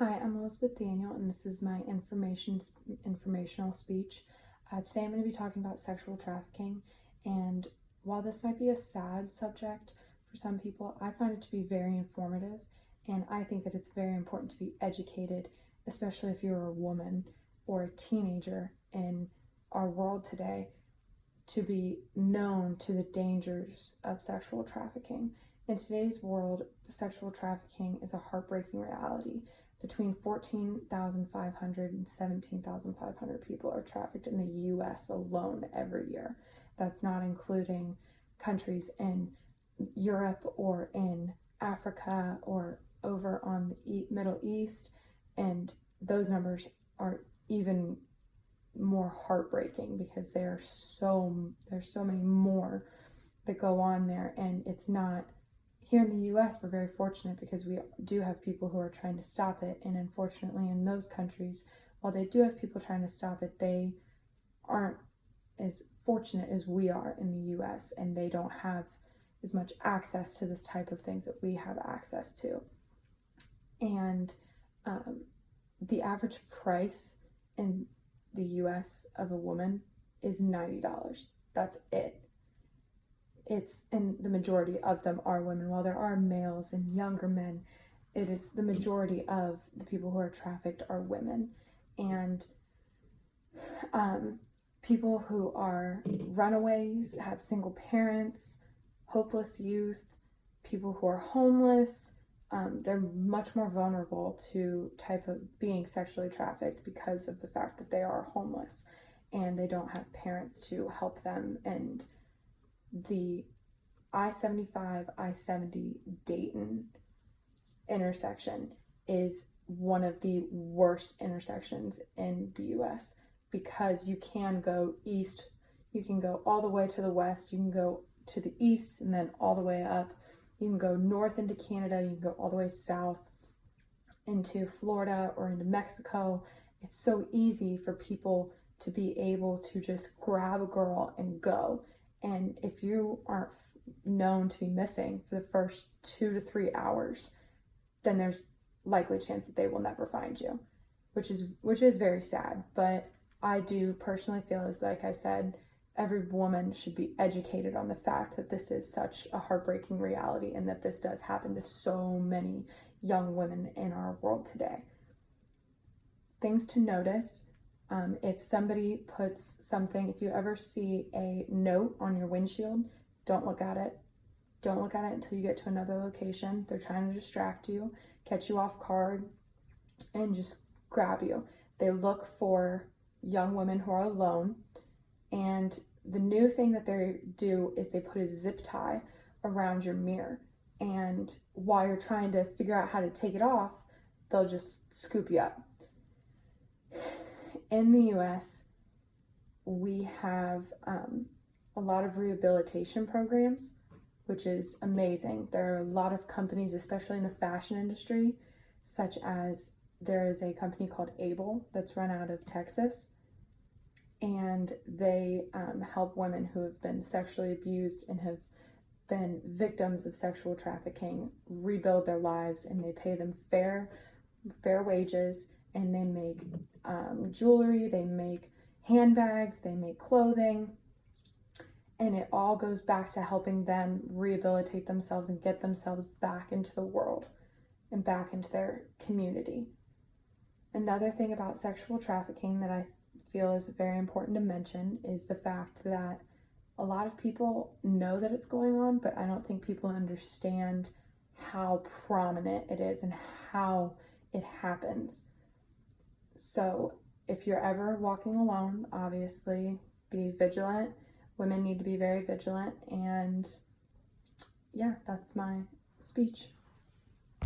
Hi, I'm Elizabeth Daniel, and this is my informational speech. Today, I'm going to be talking about sexual trafficking, and while this might be a sad subject for some people, I find it to be very informative, and I think that it's very important to be educated, especially if you're a woman or a teenager in our world today, to be known to the dangers of sexual trafficking. In today's world, sexual trafficking is a heartbreaking reality. Between 14,500 and 17,500 people are trafficked in the US alone every year. That's not including countries in Europe or in Africa or over on the Middle East, and those numbers are even more heartbreaking because there's so many more that go on there. And it's not here in the US. We're very fortunate because we do have people who are trying to stop it, and unfortunately in those countries, while they do have people trying to stop it, they aren't as fortunate as we are in the US, and they don't have as much access to this type of things that we have access to. And the average price in the US of a woman is $90. That's it. And the majority of them are women. While there are males and younger men, it is the majority of the people who are trafficked are women. And people who are runaways, have single parents, hopeless youth, people who are homeless, they're much more vulnerable to type of being sexually trafficked because of the fact that they are homeless and they don't have parents to help them. And the I-75, I-70 Dayton intersection is one of the worst intersections in the US because you can go east, you can go all the way to the west, you can go to the east and then all the way up. You can go north into Canada, you can go all the way south into Florida or into Mexico. It's so easy for people to be able to just grab a girl and go. And if you aren't known to be missing for the first 2 to 3 hours, then there's likely chance that they will never find you, which is very sad. But I do personally feel, as like I said, every woman should be educated on the fact that this is such a heartbreaking reality and that this does happen to so many young women in our world today. Things to notice: if somebody puts something, if you ever see a note on your windshield, don't look at it. Don't look at it until you get to another location. They're trying to distract you, catch you off guard, and just grab you. They look for young women who are alone. And the new thing that they do is they put a zip tie around your mirror. And while you're trying to figure out how to take it off, they'll just scoop you up. In the US, we have a lot of rehabilitation programs, which is amazing. There are a lot of companies, especially in the fashion industry, such as there is a company called Able that's run out of Texas, and they help women who have been sexually abused and have been victims of sexual trafficking rebuild their lives, and they pay them fair wages, and they make jewelry, they make handbags, they make clothing, and it all goes back to helping them rehabilitate themselves and get themselves back into the world and back into their community. Another thing about sexual trafficking that I feel is very important to mention is the fact that a lot of people know that it's going on, but I don't think people understand how prominent it is and how it happens. So if you're ever walking alone, obviously be vigilant. Women need to be very vigilant. And yeah, that's my speech.